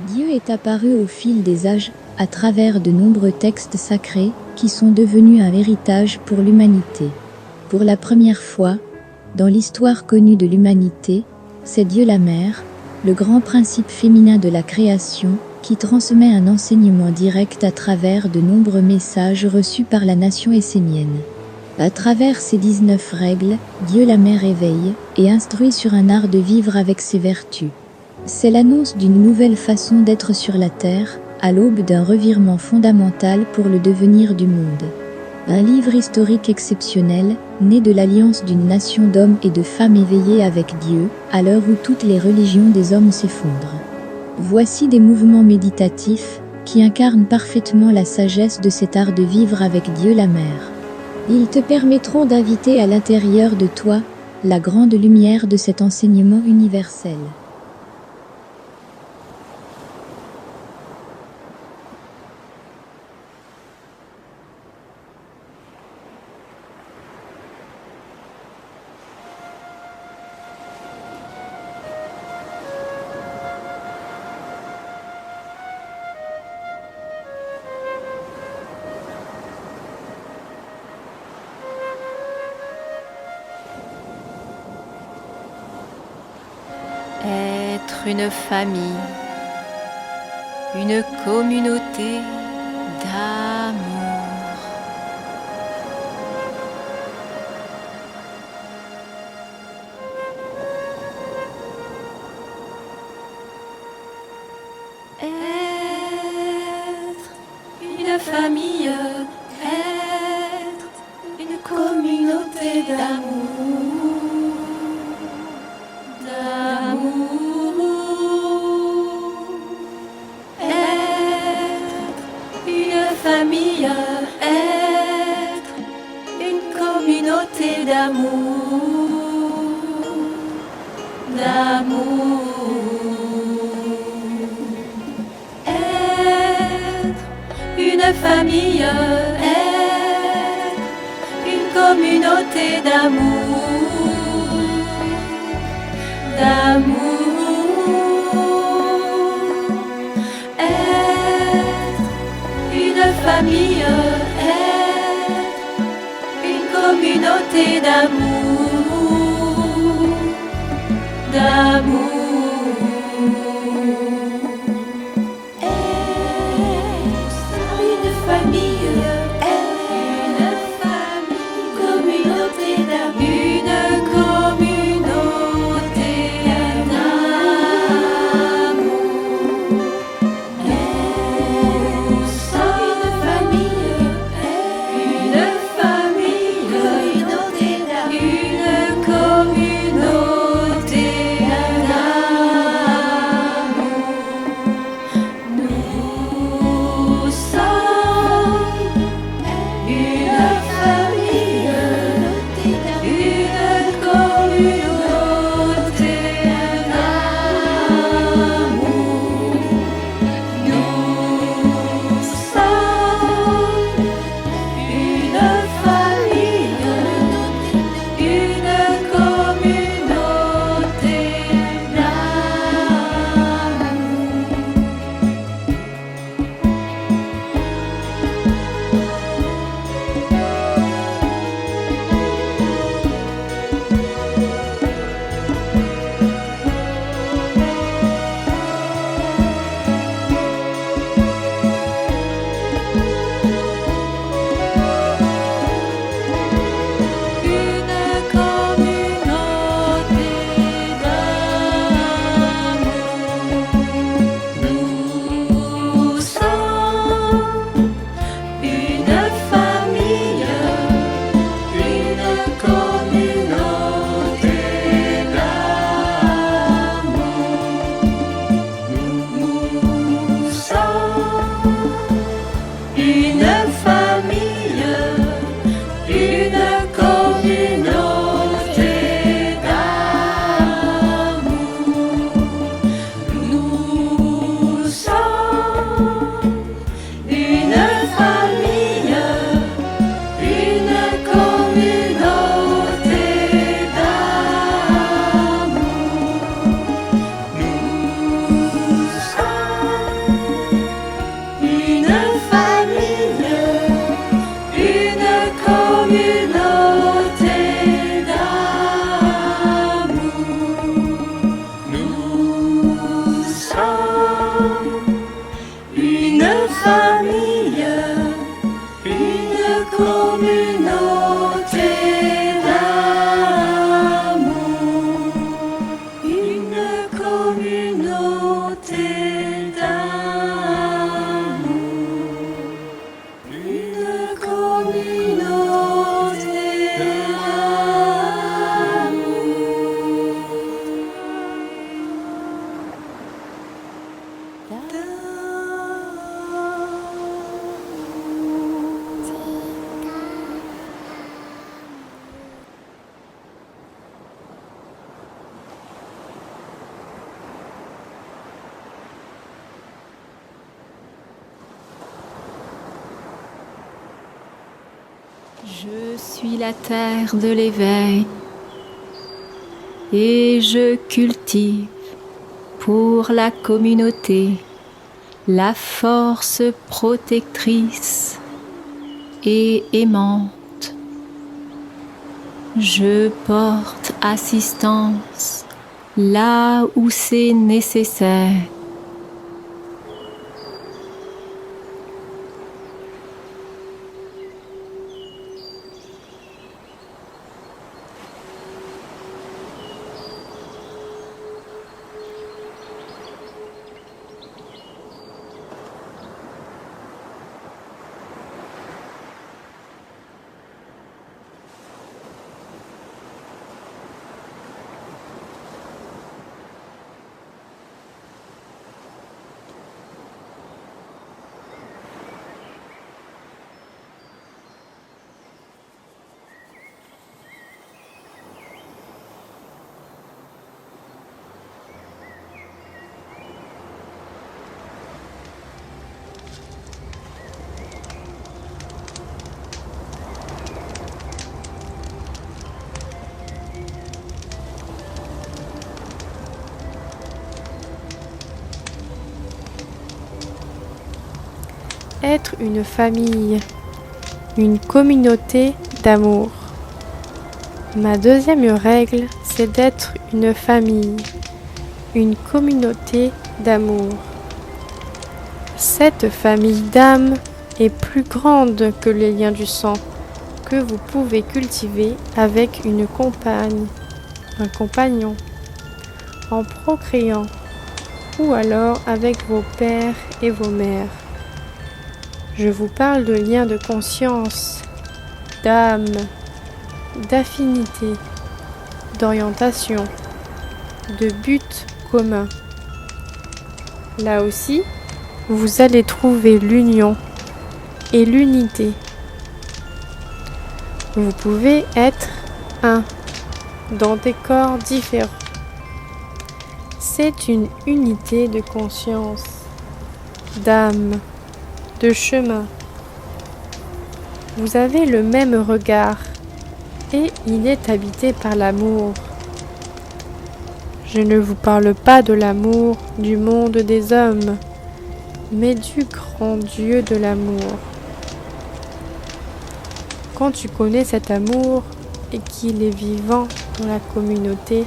Dieu est apparu au fil des âges, à travers de nombreux textes sacrés, qui sont devenus un héritage pour l'humanité. Pour la première fois, dans l'histoire connue de l'humanité, c'est Dieu la Mère, le grand principe féminin de la création, qui transmet un enseignement direct à travers de nombreux messages reçus par la nation essénienne. À travers ces 19 règles, Dieu la Mère éveille et instruit sur un art de vivre avec ses vertus. C'est l'annonce d'une nouvelle façon d'être sur la terre, à l'aube d'un revirement fondamental pour le devenir du monde. Un livre historique exceptionnel, né de l'alliance d'une nation d'hommes et de femmes éveillés avec Dieu, à l'heure où toutes les religions des hommes s'effondrent. Voici des mouvements méditatifs qui incarnent parfaitement la sagesse de cet art de vivre avec Dieu la Mère. Ils te permettront d'inviter à l'intérieur de toi la grande lumière de cet enseignement universel. Être une famille, une communauté d'amour. Être une famille, être une communauté d'amour. Famille, être une communauté d'amour, être une famille, être une communauté d'amour, famille, être une communauté d'amour. famille, une communauté d'amour, une communauté d'amour, une communauté Je suis la terre de l'éveil et je cultive pour la communauté la force protectrice et aimante. Je porte assistance là où c'est nécessaire. Être une famille, une communauté d'amour. Ma deuxième règle, c'est d'être une famille, une communauté d'amour. Cette famille d'âme est plus grande que les liens du sang que vous pouvez cultiver avec une compagne, un compagnon, en procréant, ou alors avec vos pères et vos mères. Je vous parle de liens de conscience, d'âme, d'affinité, d'orientation, de but commun. Là aussi, vous allez trouver l'union et l'unité. Vous pouvez être un dans des corps différents. C'est une unité de conscience, d'âme, de chemin. Vous avez le même regard et il est habité par l'amour. Je ne vous parle pas de l'amour du monde des hommes, mais du grand Dieu de l'amour. Quand tu connais cet amour et qu'il est vivant dans la communauté,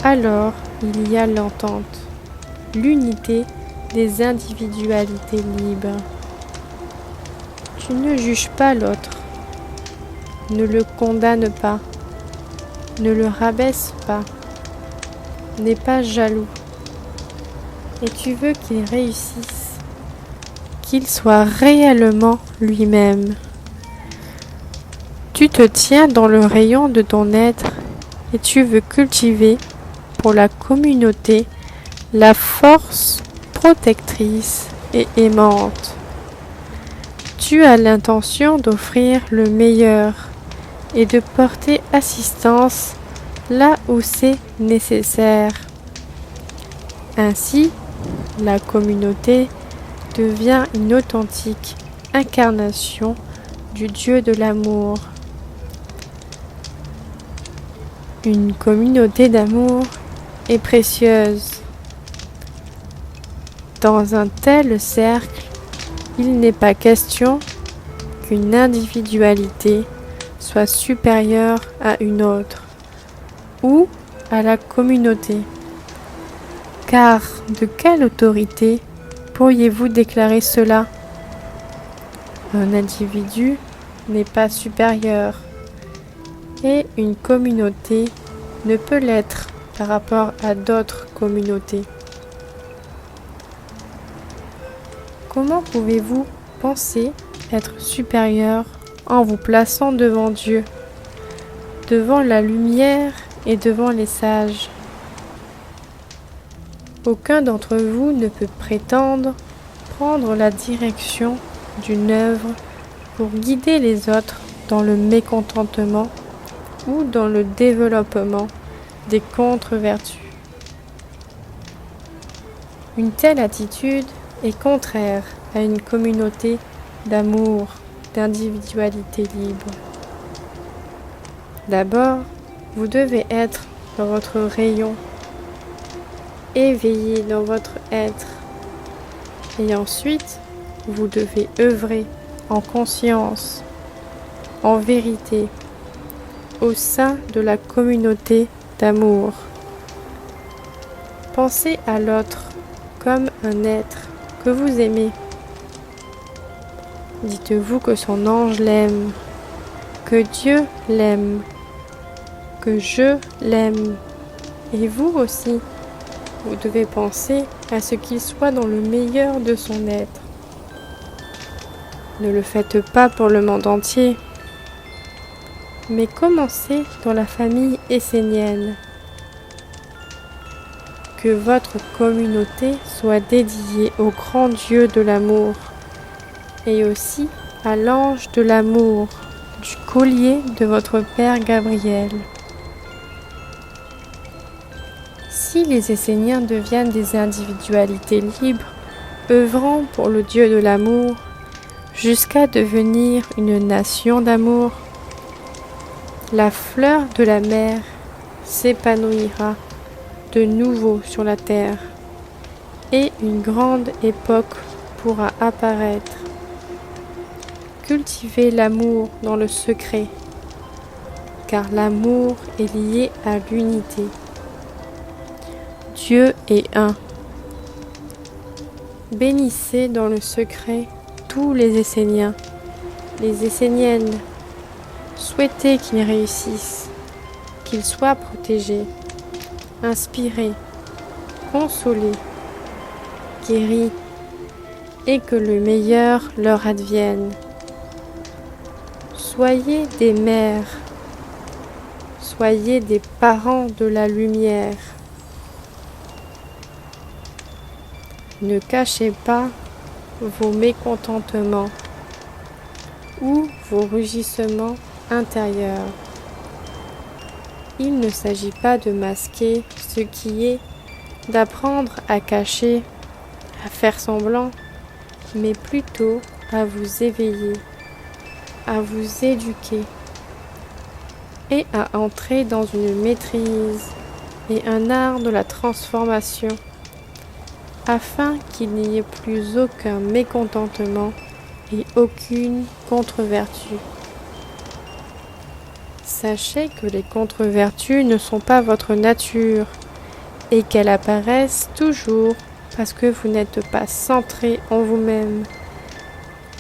alors il y a l'entente, l'unité des individualités libres. Tu ne juges pas l'autre, ne le condamne pas, ne le rabaisse pas, n'es pas jaloux, et tu veux qu'il réussisse, qu'il soit réellement lui-même. Tu te tiens dans le rayon de ton être et tu veux cultiver pour la communauté la force protectrice et aimante. Tu as l'intention d'offrir le meilleur et de porter assistance là où c'est nécessaire. Ainsi, la communauté devient une authentique incarnation du Dieu de l'amour. Une communauté d'amour est précieuse. Dans un tel cercle, il n'est pas question qu'une individualité soit supérieure à une autre ou à la communauté. Car de quelle autorité pourriez-vous déclarer cela? Un individu n'est pas supérieur et une communauté ne peut l'être par rapport à d'autres communautés. Comment pouvez-vous penser être supérieur en vous plaçant devant Dieu, devant la lumière et devant les sages? Aucun d'entre vous ne peut prétendre prendre la direction d'une œuvre pour guider les autres dans le mécontentement ou dans le développement des contre-vertus. Une telle attitude est contraire à une communauté d'amour, d'individualité libre. D'abord, vous devez être dans votre rayon, éveillé dans votre être, et ensuite, vous devez œuvrer en conscience, en vérité, au sein de la communauté d'amour. Pensez à l'autre comme un être que vous aimez. Dites-vous que son ange l'aime, que Dieu l'aime, que je l'aime, et vous aussi. Vous devez penser à ce qu'il soit dans le meilleur de son être. Ne le faites pas pour le monde entier, mais commencez dans la famille essénienne. Que votre communauté soit dédiée au grand Dieu de l'amour et aussi à l'ange de l'amour du collier de votre Père Gabriel. Si les Esséniens deviennent des individualités libres, œuvrant pour le Dieu de l'amour, jusqu'à devenir une nation d'amour, la fleur de la mer s'épanouira de nouveau sur la terre et une grande époque pourra apparaître. Cultivez l'amour dans le secret, car l'amour est lié à l'unité. Dieu est un. Bénissez dans le secret tous les Esséniens, les Esséniennes. Souhaitez qu'ils réussissent, qu'ils soient protégés, inspirés, consolés, guéris, et que le meilleur leur advienne. Soyez des mères, soyez des parents de la lumière. Ne cachez pas vos mécontentements ou vos rugissements intérieurs. Il ne s'agit pas de masquer ce qui est, d'apprendre à cacher, à faire semblant, mais plutôt à vous éveiller, à vous éduquer et à entrer dans une maîtrise et un art de la transformation afin qu'il n'y ait plus aucun mécontentement et aucune contre-vertu. Sachez que les contre-vertus ne sont pas votre nature et qu'elles apparaissent toujours parce que vous n'êtes pas centré en vous-même.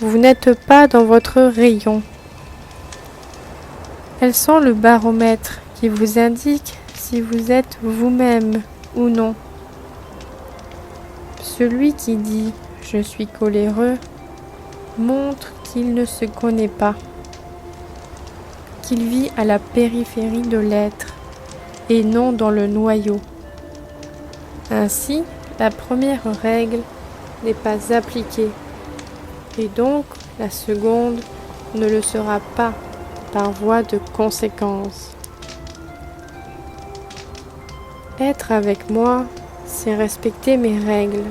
Vous n'êtes pas dans votre rayon. Elles sont le baromètre qui vous indique si vous êtes vous-même ou non. Celui qui dit « je suis coléreux » montre qu'il ne se connaît pas, qu'il vit à la périphérie de l'être et non dans le noyau. Ainsi, la première règle n'est pas appliquée et donc la seconde ne le sera pas par voie de conséquence. Être avec moi, c'est respecter mes règles.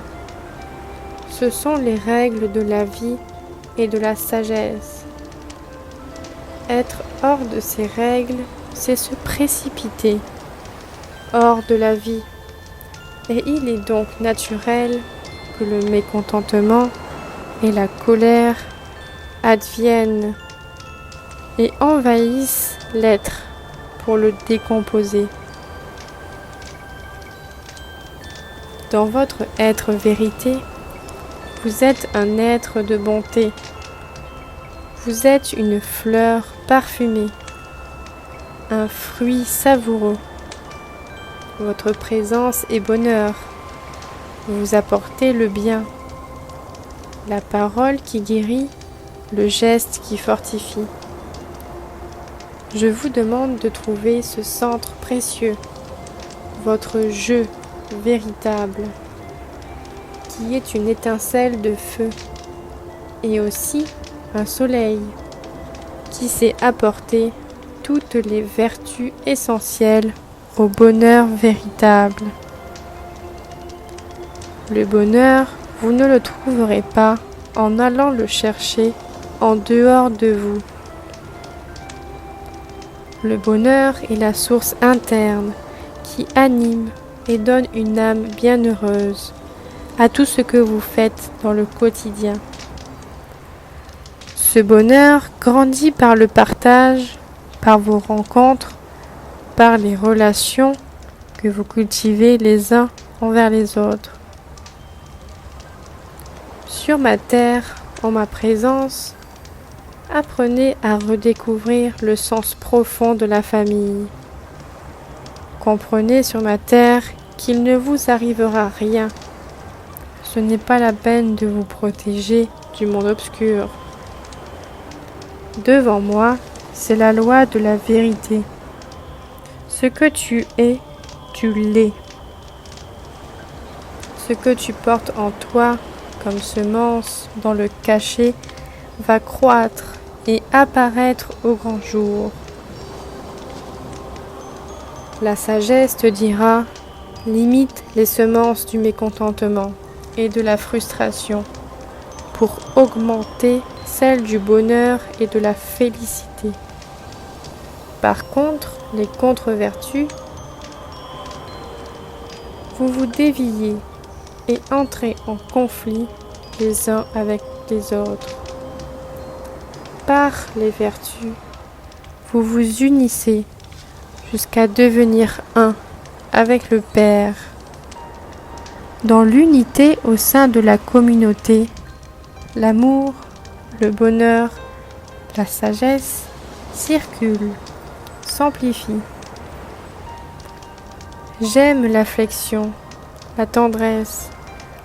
Ce sont les règles de la vie et de la sagesse. Être hors de ces règles, c'est se précipiter hors de la vie. Et il est donc naturel que le mécontentement et la colère adviennent et envahissent l'être pour le décomposer. Dans votre être vérité, Vous êtes un être de bonté. Vous êtes une fleur parfumée, un fruit savoureux. Votre présence est bonheur. Vous apportez le bien, la parole qui guérit, le geste qui fortifie. Je vous demande de trouver ce centre précieux, votre jeu véritable, qui est une étincelle de feu et aussi un soleil qui sait apporter toutes les vertus essentielles au bonheur véritable. Le bonheur, vous ne le trouverez pas en allant le chercher en dehors de vous. Le bonheur est la source interne qui anime et donne une âme bienheureuse à tout ce que vous faites dans le quotidien. Ce bonheur grandit par le partage, par vos rencontres, par les relations que vous cultivez les uns envers les autres. Sur ma terre, en ma présence, apprenez à redécouvrir le sens profond de la famille. Comprenez sur ma terre qu'il ne vous arrivera rien. Ce n'est pas la peine de vous protéger du monde obscur. Devant moi, c'est la loi de la vérité. Ce que tu es, tu l'es. Ce que tu portes en toi comme semence dans le cachet va croître et apparaître au grand jour. La sagesse te dira, limite les semences du mécontentement et de la frustration pour augmenter celle du bonheur et de la félicité. Par contre, les contre-vertus, vous vous déviez et entrez en conflit les uns avec les autres. Par les vertus, vous vous unissez jusqu'à devenir un avec le Père. Dans l'unité au sein de la communauté, l'amour, le bonheur, la sagesse circulent, s'amplifient. J'aime l'affection, la tendresse,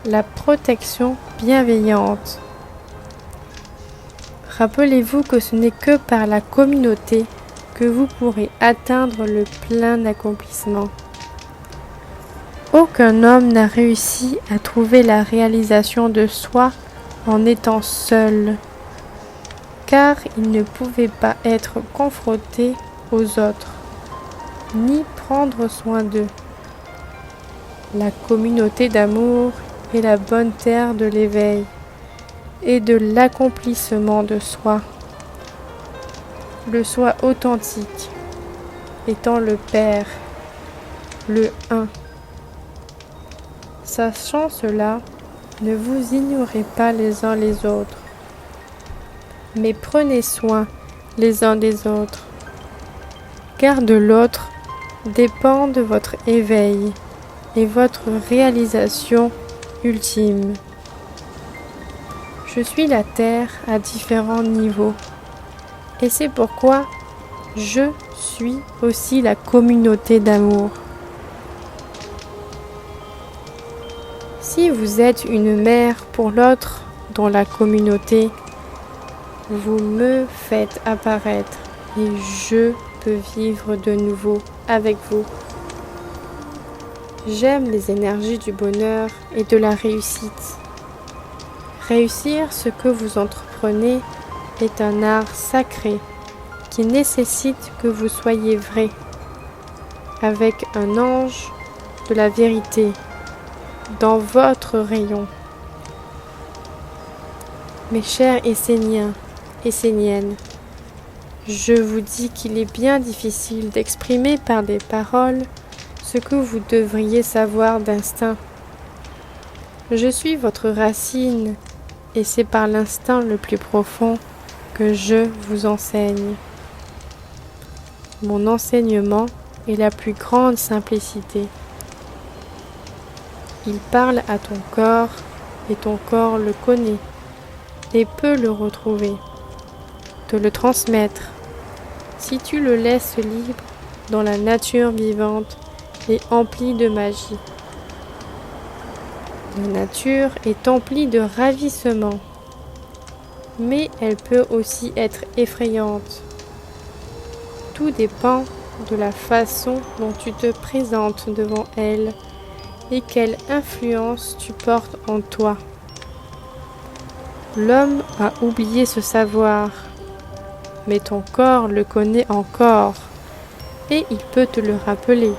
la protection bienveillante. Rappelez-vous que ce n'est que par la communauté que vous pourrez atteindre le plein accomplissement. Aucun homme n'a réussi à trouver la réalisation de soi en étant seul, car il ne pouvait pas être confronté aux autres, ni prendre soin d'eux. La communauté d'amour est la bonne terre de l'éveil et de l'accomplissement de soi. Le soi authentique étant le Père, le Un. Sachant cela, ne vous ignorez pas les uns les autres, mais prenez soin les uns des autres, car de l'autre dépend de votre éveil et votre réalisation ultime. Je suis la terre à différents niveaux, et c'est pourquoi je suis aussi la communauté d'amour. Si vous êtes une mère pour l'autre dans la communauté, vous me faites apparaître et je peux vivre de nouveau avec vous. J'aime les énergies du bonheur et de la réussite. Réussir ce que vous entreprenez est un art sacré qui nécessite que vous soyez vrai, avec un ange de la vérité dans votre rayon. Mes chers Esséniens, Esséniennes, je vous dis qu'il est bien difficile d'exprimer par des paroles ce que vous devriez savoir d'instinct. Je suis votre racine et c'est par l'instinct le plus profond que je vous enseigne. Mon enseignement est la plus grande simplicité. Il parle à ton corps et ton corps le connaît et peut le retrouver, te le transmettre, si tu le laisses libre dans la nature vivante et emplie de magie. La nature est emplie de ravissement, mais elle peut aussi être effrayante. Tout dépend de la façon dont tu te présentes devant elle et quelle influence tu portes en toi. L'homme a oublié ce savoir, mais ton corps le connaît encore et il peut te le rappeler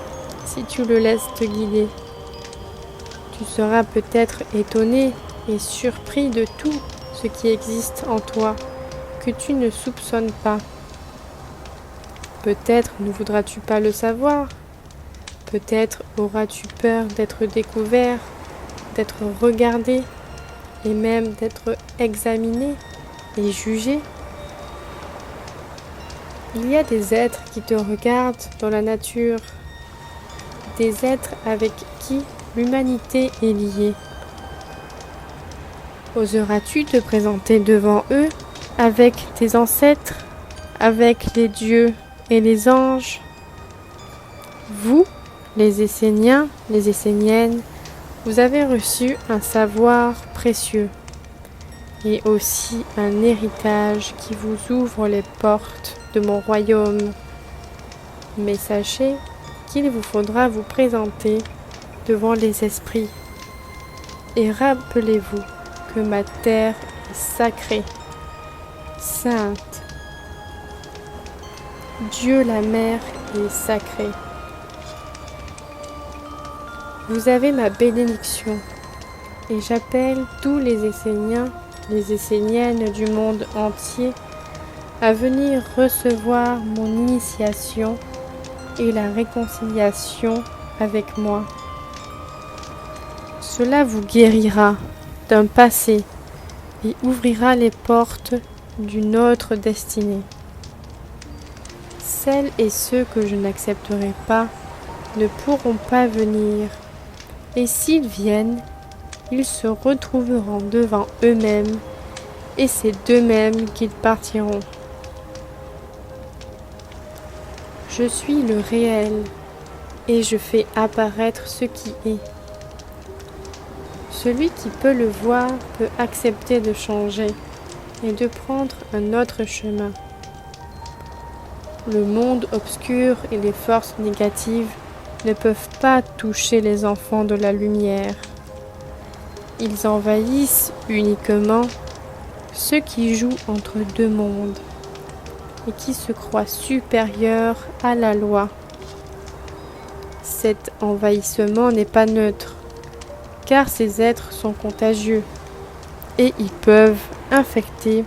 si tu le laisses te guider. Tu seras peut-être étonné et surpris de tout ce qui existe en toi que tu ne soupçonnes pas. Peut-être ne voudras-tu pas le savoir. Peut-être auras-tu peur d'être découvert, d'être regardé et même d'être examiné et jugé. Il y a des êtres qui te regardent dans la nature, des êtres avec qui l'humanité est liée. Oseras-tu te présenter devant eux avec tes ancêtres, avec les dieux et les anges? Vous, les Esséniens, les Esséniennes, vous avez reçu un savoir précieux et aussi un héritage qui vous ouvre les portes de mon royaume. Mais sachez qu'il vous faudra vous présenter devant les esprits. Et rappelez-vous que ma terre est sacrée, sainte. Dieu la mère est sacré. Vous avez ma bénédiction et j'appelle tous les Esséniens, les Esséniennes du monde entier à venir recevoir mon initiation et la réconciliation avec moi. Cela vous guérira d'un passé et ouvrira les portes d'une autre destinée. Celles et ceux que je n'accepterai pas ne pourront pas venir, et s'ils viennent, ils se retrouveront devant eux-mêmes, et c'est d'eux-mêmes qu'ils partiront. Je suis le réel, et je fais apparaître ce qui est. Celui qui peut le voir peut accepter de changer et de prendre un autre chemin. Le monde obscur et les forces négatives ne peuvent pas toucher les enfants de la lumière. Ils envahissent uniquement ceux qui jouent entre deux mondes et qui se croient supérieurs à la loi. Cet envahissement n'est pas neutre, car ces êtres sont contagieux et ils peuvent infecter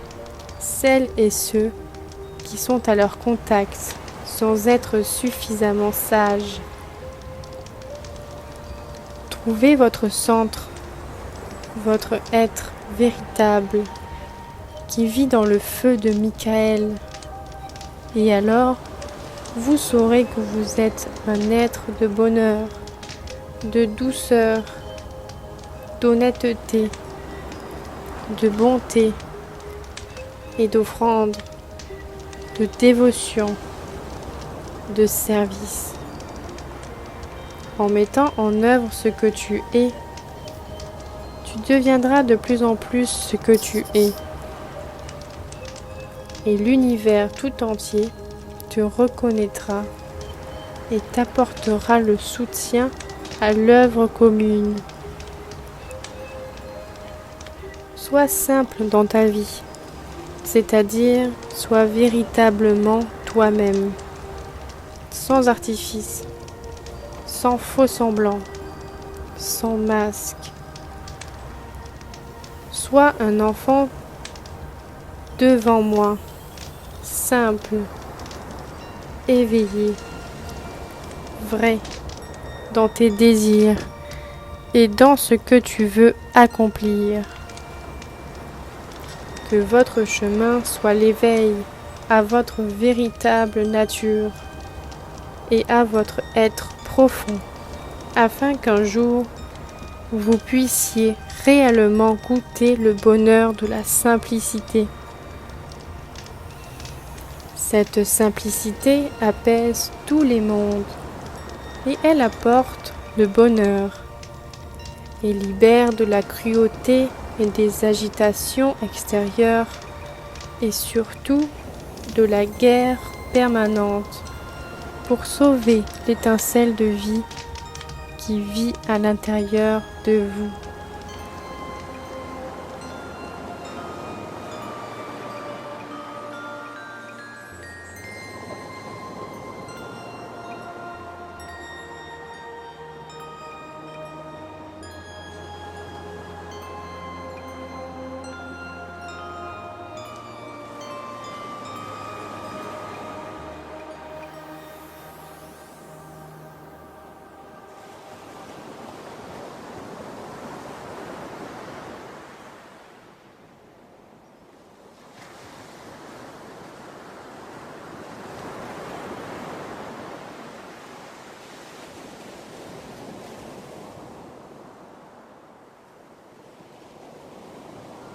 celles et ceux qui sont à leur contact sans être suffisamment sages. Trouvez votre centre, votre être véritable qui vit dans le feu de Michael, et alors vous saurez que vous êtes un être de bonheur, de douceur, d'honnêteté, de bonté et d'offrande, de dévotion, de service. En mettant en œuvre ce que tu es, tu deviendras de plus en plus ce que tu es. Et l'univers tout entier te reconnaîtra et t'apportera le soutien à l'œuvre commune. Sois simple dans ta vie, c'est-à-dire sois véritablement toi-même, sans artifice, sans faux semblant, sans masque. Sois un enfant devant moi, simple, éveillé, vrai dans tes désirs et dans ce que tu veux accomplir. Que votre chemin soit l'éveil à votre véritable nature et à votre être profond, afin qu'un jour vous puissiez réellement goûter le bonheur de la simplicité. Cette simplicité apaise tous les mondes et elle apporte le bonheur et libère de la cruauté et des agitations extérieures et surtout de la guerre permanente pour sauver l'étincelle de vie qui vit à l'intérieur de vous.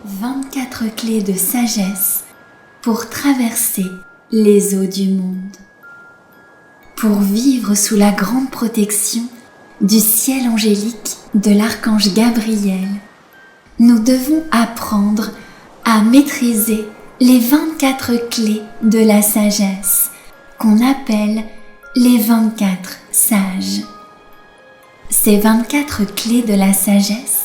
Vingt-quatre clés de sagesse pour traverser les eaux du monde. Pour vivre sous la grande protection du ciel angélique de l'archange Gabriel, nous devons apprendre à maîtriser les 24 clés de la sagesse qu'on appelle les 24 sages. Ces 24 clés de la sagesse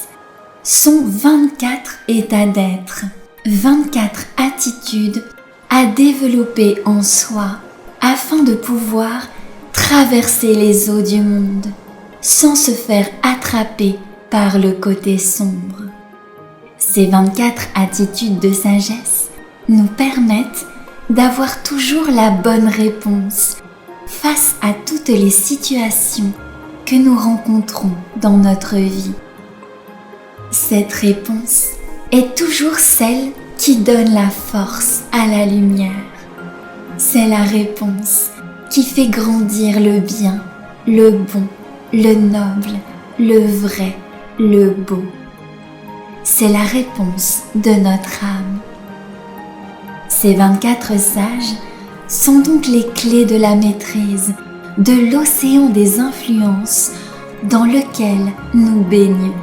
sont 24 états d'être, 24 attitudes à développer en soi afin de pouvoir traverser les eaux du monde sans se faire attraper par le côté sombre. Ces 24 attitudes de sagesse nous permettent d'avoir toujours la bonne réponse face à toutes les situations que nous rencontrons dans notre vie. Cette réponse est toujours celle qui donne la force à la lumière. C'est la réponse qui fait grandir le bien, le bon, le noble, le vrai, le beau. C'est la réponse de notre âme. Ces 24 sages sont donc les clés de la maîtrise de l'océan des influences dans lequel nous baignons.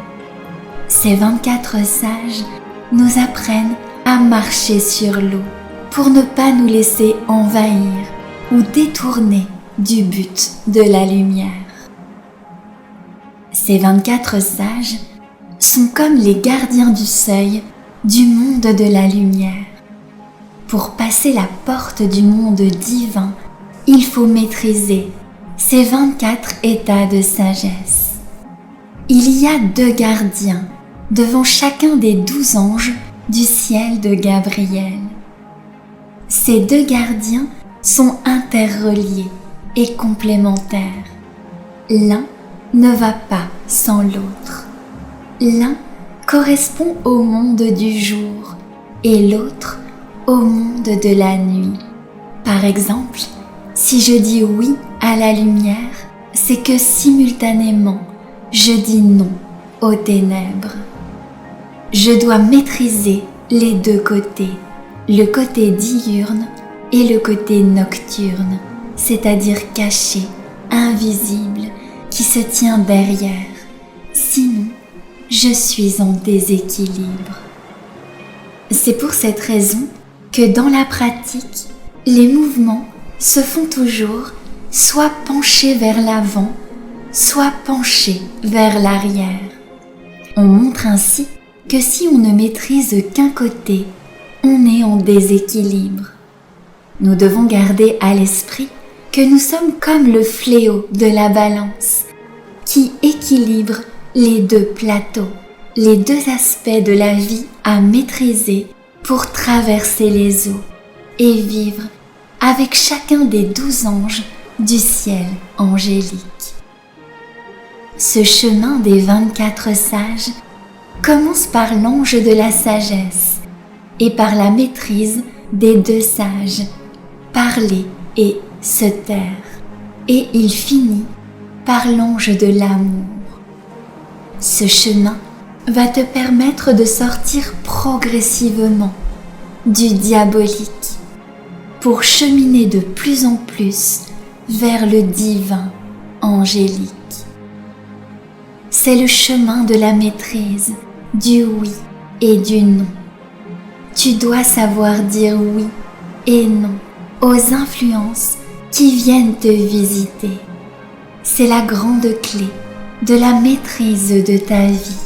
Ces 24 sages nous apprennent à marcher sur l'eau pour ne pas nous laisser envahir ou détourner du but de la lumière. Ces 24 sages sont comme les gardiens du seuil du monde de la lumière. Pour passer la porte du monde divin, il faut maîtriser ces 24 états de sagesse. Il y a 2 gardiens devant chacun des 12 anges du ciel de Gabriel. Ces 2 gardiens sont interreliés et complémentaires. L'un ne va pas sans l'autre. L'un correspond au monde du jour et l'autre au monde de la nuit. Par exemple, si je dis oui à la lumière, c'est que simultanément, je dis non aux ténèbres. Je dois maîtriser les 2 côtés, le côté diurne et le côté nocturne, c'est-à-dire caché, invisible, qui se tient derrière. Sinon, je suis en déséquilibre. C'est pour cette raison que dans la pratique, les mouvements se font toujours soit penchés vers l'avant, soit penchés vers l'arrière. On montre ainsi que si on ne maîtrise qu'un côté, on est en déséquilibre. Nous devons garder à l'esprit que nous sommes comme le fléau de la balance qui équilibre les 2 plateaux, les 2 aspects de la vie à maîtriser pour traverser les eaux et vivre avec chacun des 12 anges du ciel angélique. Ce chemin des 24 sages commence par l'ange de la sagesse et par la maîtrise des 2 sages, parler et se taire, et il finit par l'ange de l'amour. Ce chemin va te permettre de sortir progressivement du diabolique pour cheminer de plus en plus vers le divin angélique. C'est le chemin de la maîtrise, du oui et du non. Tu dois savoir dire oui et non aux influences qui viennent te visiter. C'est la grande clé de la maîtrise de ta vie.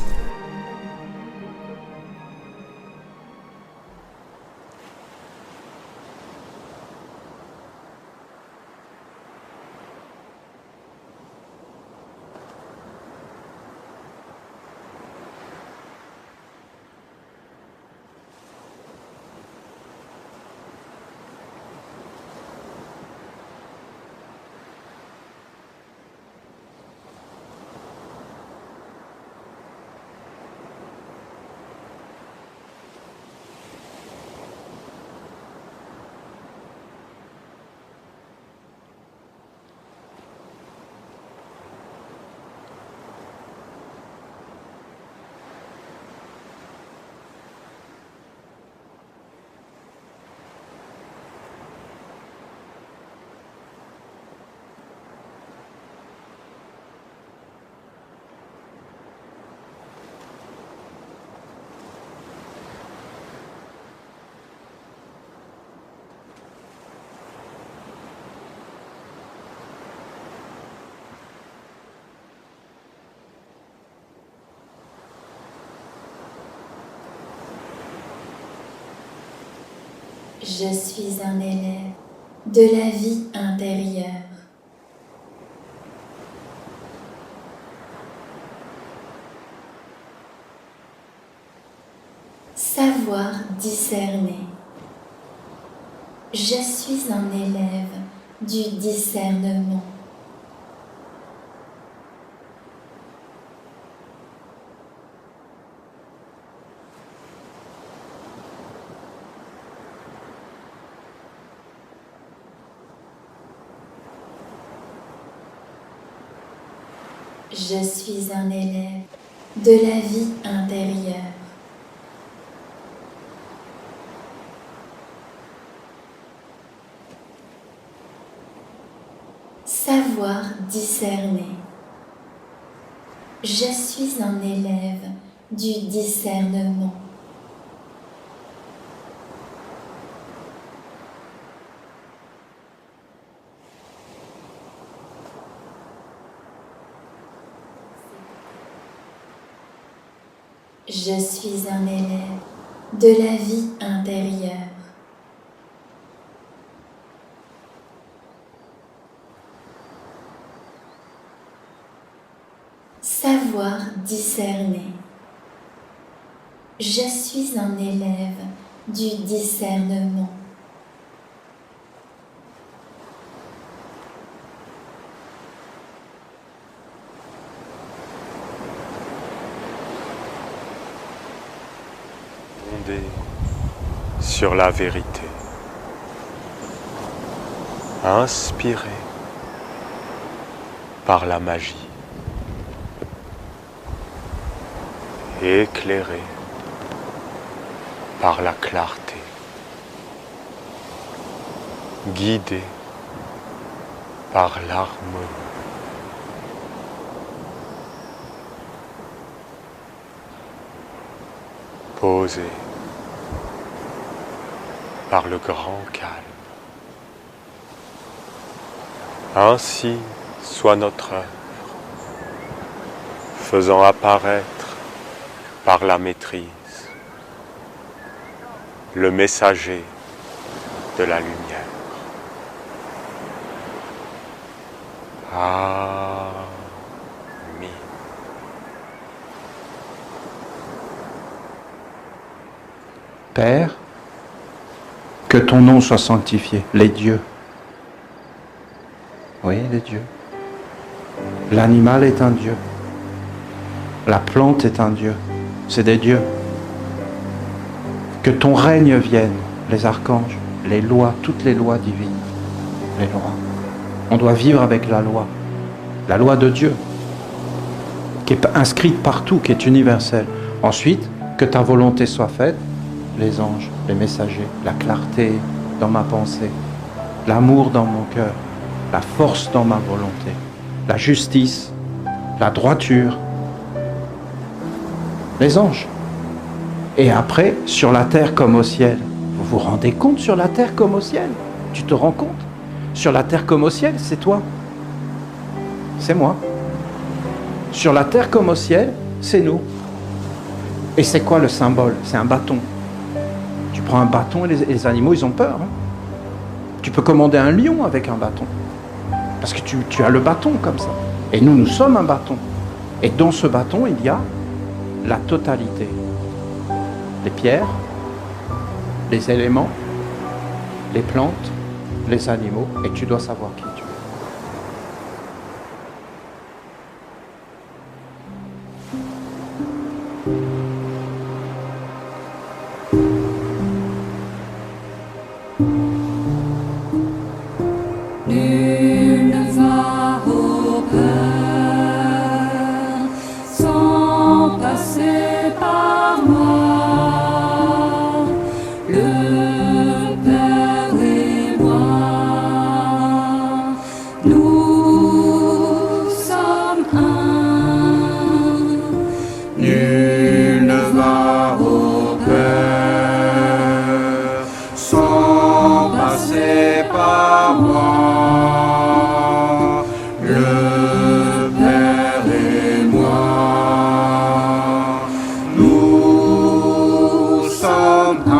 Je suis un élève de la vie intérieure. Savoir discerner. Je suis un élève du discernement. Je suis un élève de la vie intérieure. Savoir discerner. Je suis un élève du discernement. Je suis un élève de la vie intérieure. Savoir discerner. Je suis un élève du discernement. Fondé sur la vérité. Inspiré par la magie. Éclairé par la clarté, guidé par l'harmonie. Posé par le grand calme. Ainsi soit notre œuvre, faisant apparaître par la maîtrise le messager de la lumière. Amen. Père, que ton nom soit sanctifié, les dieux. Oui, les dieux. L'animal est un dieu. La plante est un dieu. C'est des dieux. Que ton règne vienne, les archanges, les lois, toutes les lois divines. Les lois. On doit vivre avec la loi de Dieu. qui est inscrite partout, qui est universelle. Ensuite, que ta volonté soit faite, les anges, les messagers, la clarté dans ma pensée, l'amour dans mon cœur, la force dans ma volonté, la justice, la droiture, les anges. Et après, sur la terre comme au ciel. Vous vous rendez compte, sur la terre comme au ciel? Tu te rends compte? Sur la terre comme au ciel, c'est toi. C'est moi. Sur la terre comme au ciel, c'est nous. Et c'est quoi le symbole? C'est un bâton. Tu prends un bâton et les animaux, ils ont peur. Hein. Tu peux commander un lion avec un bâton. Parce que tu as le bâton comme ça. Et nous sommes un bâton. Et dans ce bâton, il y a la totalité. Les pierres, les éléments, les plantes, les animaux. Et tu dois savoir qui tu es. Nul ne va au Père sans passer par moi. Le Père et moi, nous sommes un. Nul ne va au Père sans passer par moi. Le Père et moi, nous sommes un.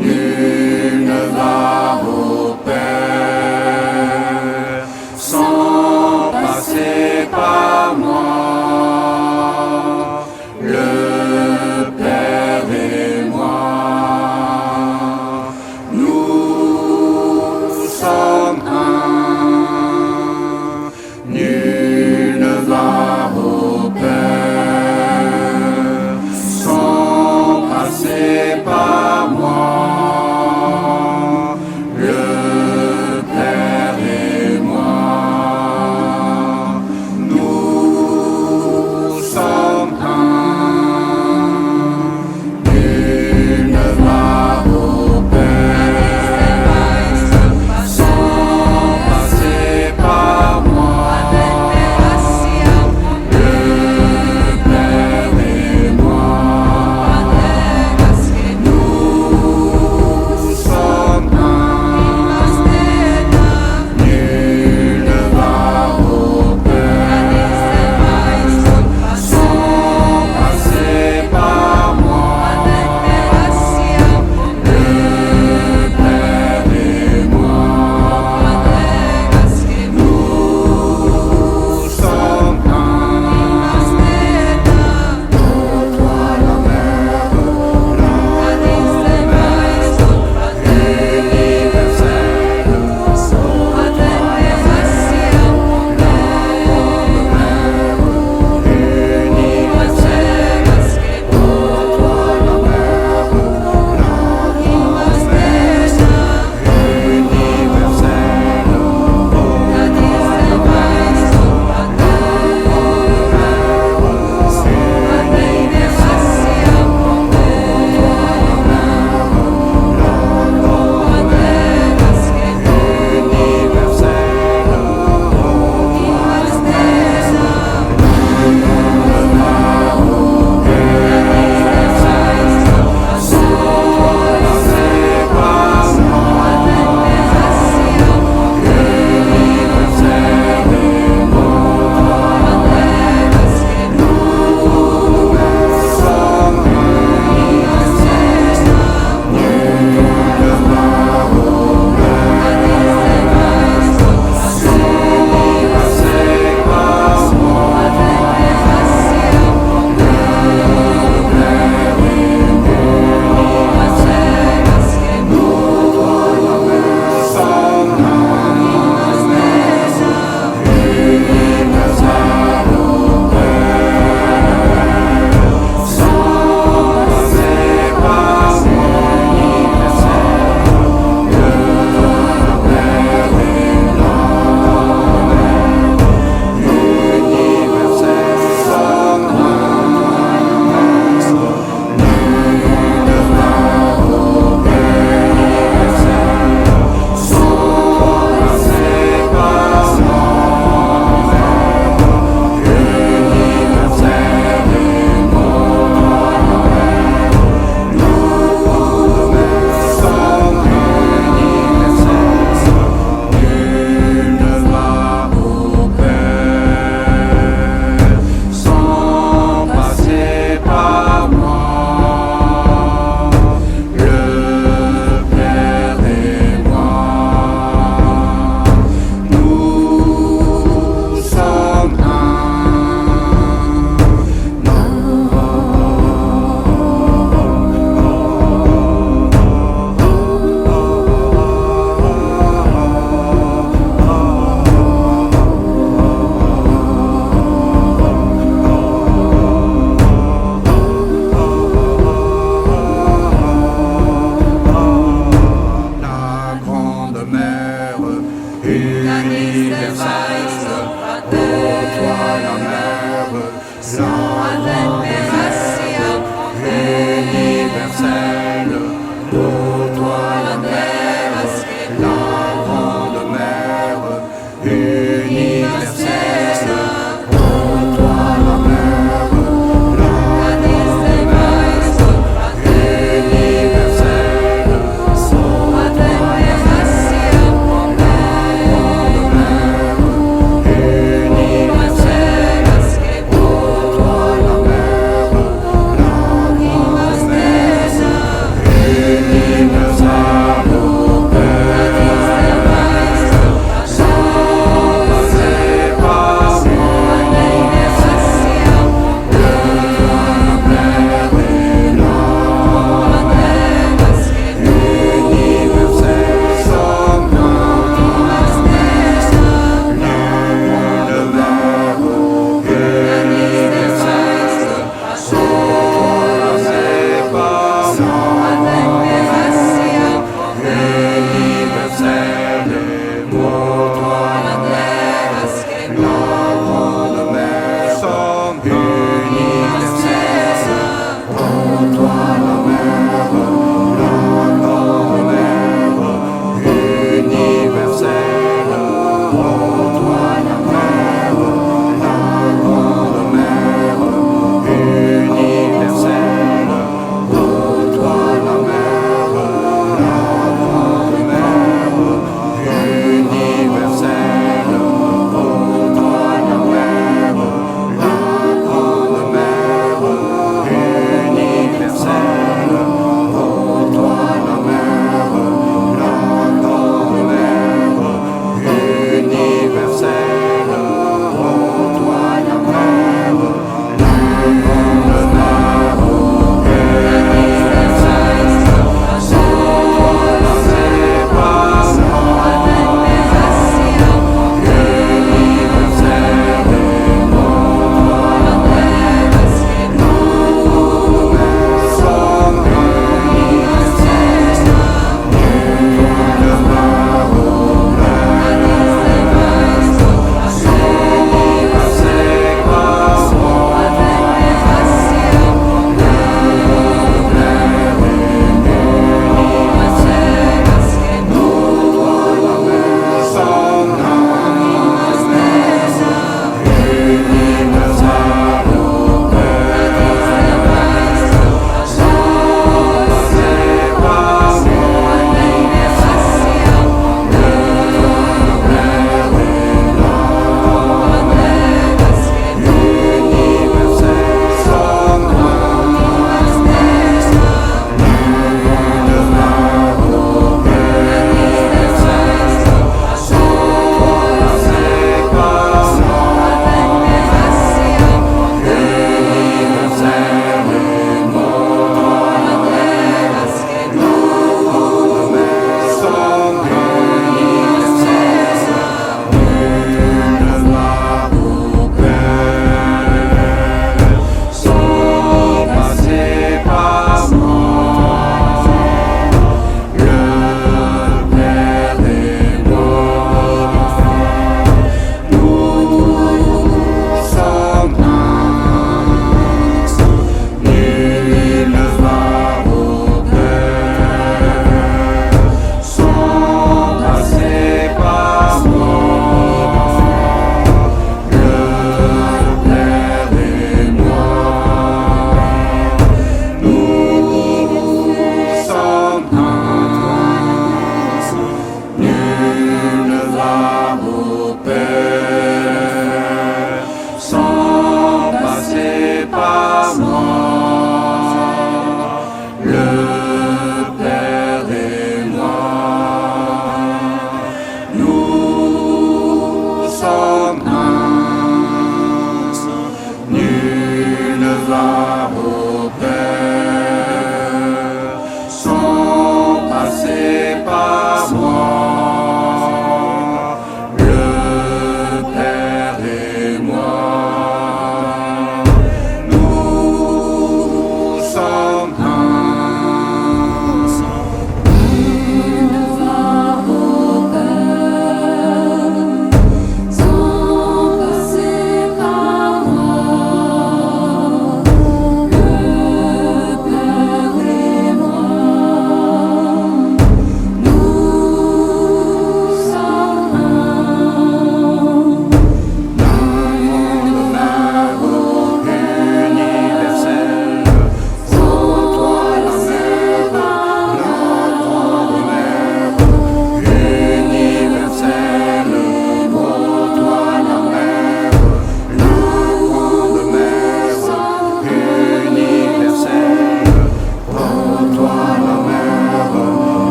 Nul ne va au Père sans passer par moi. Le Père et moi, nous sommes un. Nul ne va au Père sans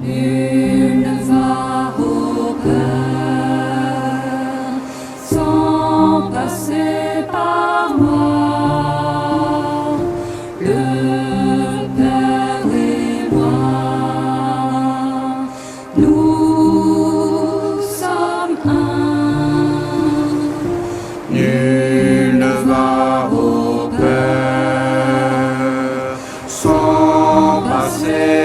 Nul ne va au Père sans passer par moi. Le Père et moi, nous sommes un. Nul ne va au Père sans passer